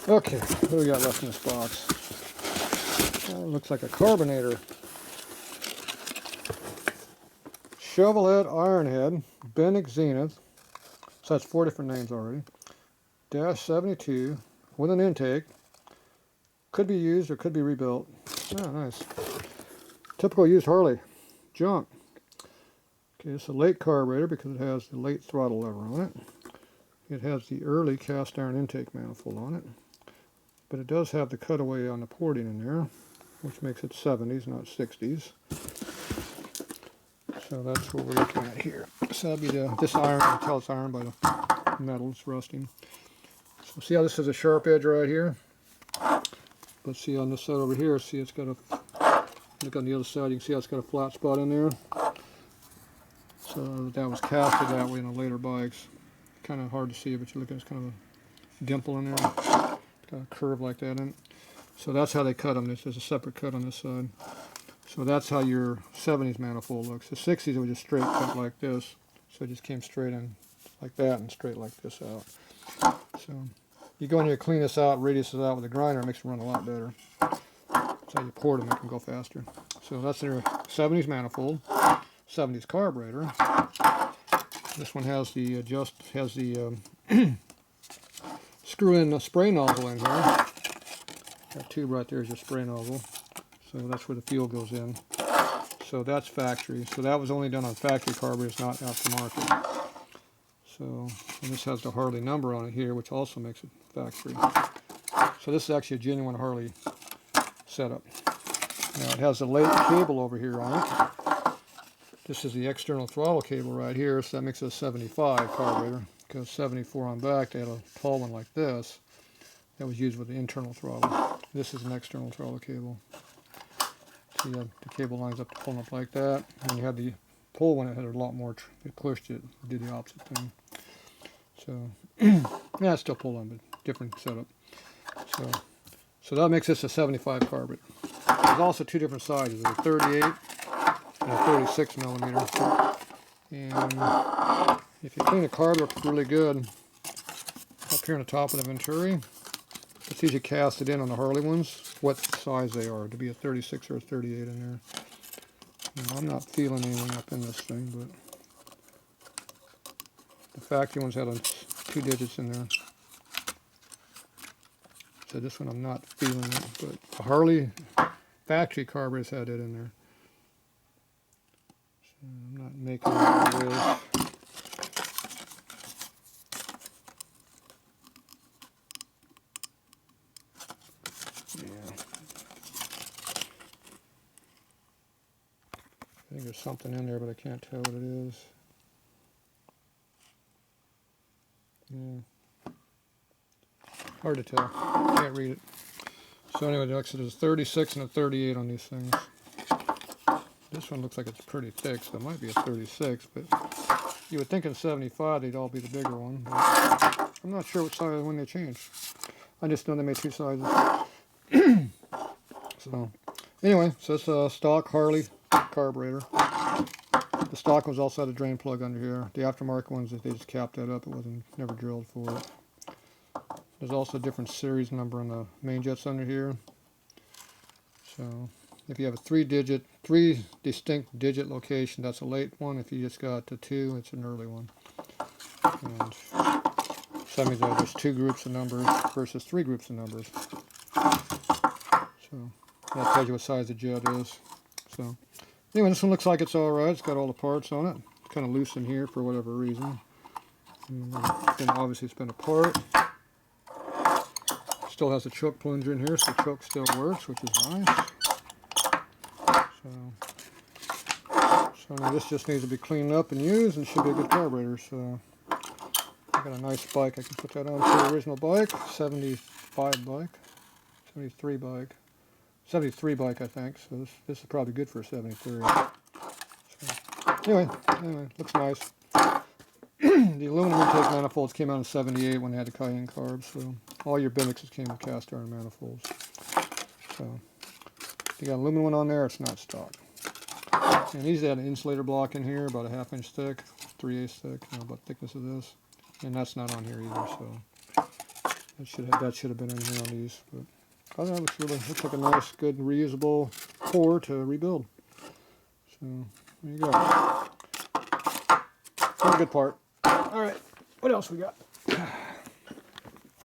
Okay, what do we got left in this box? Looks like a carbonator. Shovelhead, ironhead, bendix, zenith. So that's 4 different names already. Dash 72 with an intake. Could be used or could be rebuilt. Oh, nice. Typical used Harley. Junk. Okay, it's a late carburetor because it has the late throttle lever on it. It has the early cast iron intake manifold on it. But it does have the cutaway on the porting in there, which makes it 70s, not 60s. So that's what we're looking at here. So that'd be this iron, you can tell it's iron by the metal, it's rusting. So see how this has a sharp edge right here? But see on this side over here, see it's got a, look on the other side, you can see how it's got a flat spot in there. So that was casted that way in the later bikes. Kind of hard to see, but you look at it's kind of a dimple in there. It's got a curve like that in it. So that's how they cut them. There's a separate cut on this side. So that's how your 70s manifold looks. The 60s it was just straight cut like this. So it just came straight in like that and straight like this out. So you go in here, clean this out, radius this out with a grinder, it makes it run a lot better. That's how you port them, it can go faster. So that's their 70s manifold, 70s carburetor. This one has the screw-in spray nozzle in here. That tube right there is your spray nozzle. So that's where the fuel goes in. So that's factory. So that was only done on factory carburetors, not aftermarket. So and this has the Harley number on it here, which also makes it factory. So this is actually a genuine Harley setup. Now it has a late cable over here on it. This is the external throttle cable right here, so that makes it a 75 carburetor. Because 74 on back, they had a tall one like this that was used with the internal throttle. This is an external throttle cable. See the cable lines up to pulling up like that, and you had the pull one, it had a lot more, it pushed it, did the opposite thing. So, yeah, it's still pull on, but different setup. So that makes this a 75 carburetor. There's also two different sizes, a 38 and a 36 millimeter. And if you clean the carb up really good, up here on the top of the Venturi, it's easy to cast it in on the Harley ones, what size they are, to be a 36 or a 38 in there. Now, I'm not feeling anything up in this thing, but the factory ones had 2 digits in there. So this one I'm not feeling it, but the Harley factory carburetors had it in there. So I'm not making it with. I think there's something in there, but I can't tell what it is. Yeah. Hard to tell. Can't read it. So anyway, there's a 36 and a 38 on these things. This one looks like it's pretty thick, so it might be a 36, but you would think in 75 they'd all be the bigger one. But I'm not sure what size when they change. I just know they made 2 sizes. So anyway, so it's a stock Harley carburetor. The stock ones also had a drain plug under here. The aftermarket ones, they just capped that up. It wasn't never drilled for it. There's also a different series number on the main jets under here. So if you have a 3 distinct digit location, that's a late one. If you just got the 2, it's an early one. And so that means there's 2 groups of numbers versus 3 groups of numbers. So that tells you what size the jet is. So anyway, this one looks like it's alright. It's got all the parts on it. It's kind of loose in here for whatever reason. Then obviously it's been apart. Still has a choke plunger in here, so the choke still works, which is nice. So now this just needs to be cleaned up and used, and should be a good carburetor. So I got a nice bike. I can put that on to the original bike, 75 bike, 73 bike. 73 bike, I think, so this is probably good for a 73. So, anyway, looks nice. The aluminum intake manifolds came out in 78 when they had the Cayenne carbs, so all your bendixes came with cast iron manifolds. So if you got an aluminum one on there, it's not stock. And these had an insulator block in here, about a 1/2 inch thick, 3/8 thick, about the thickness of this. And that's not on here either, so That should have been in here on these. But oh, that looks like a nice, good, reusable core to rebuild. So there you go. That's a good part. All right, what else we got?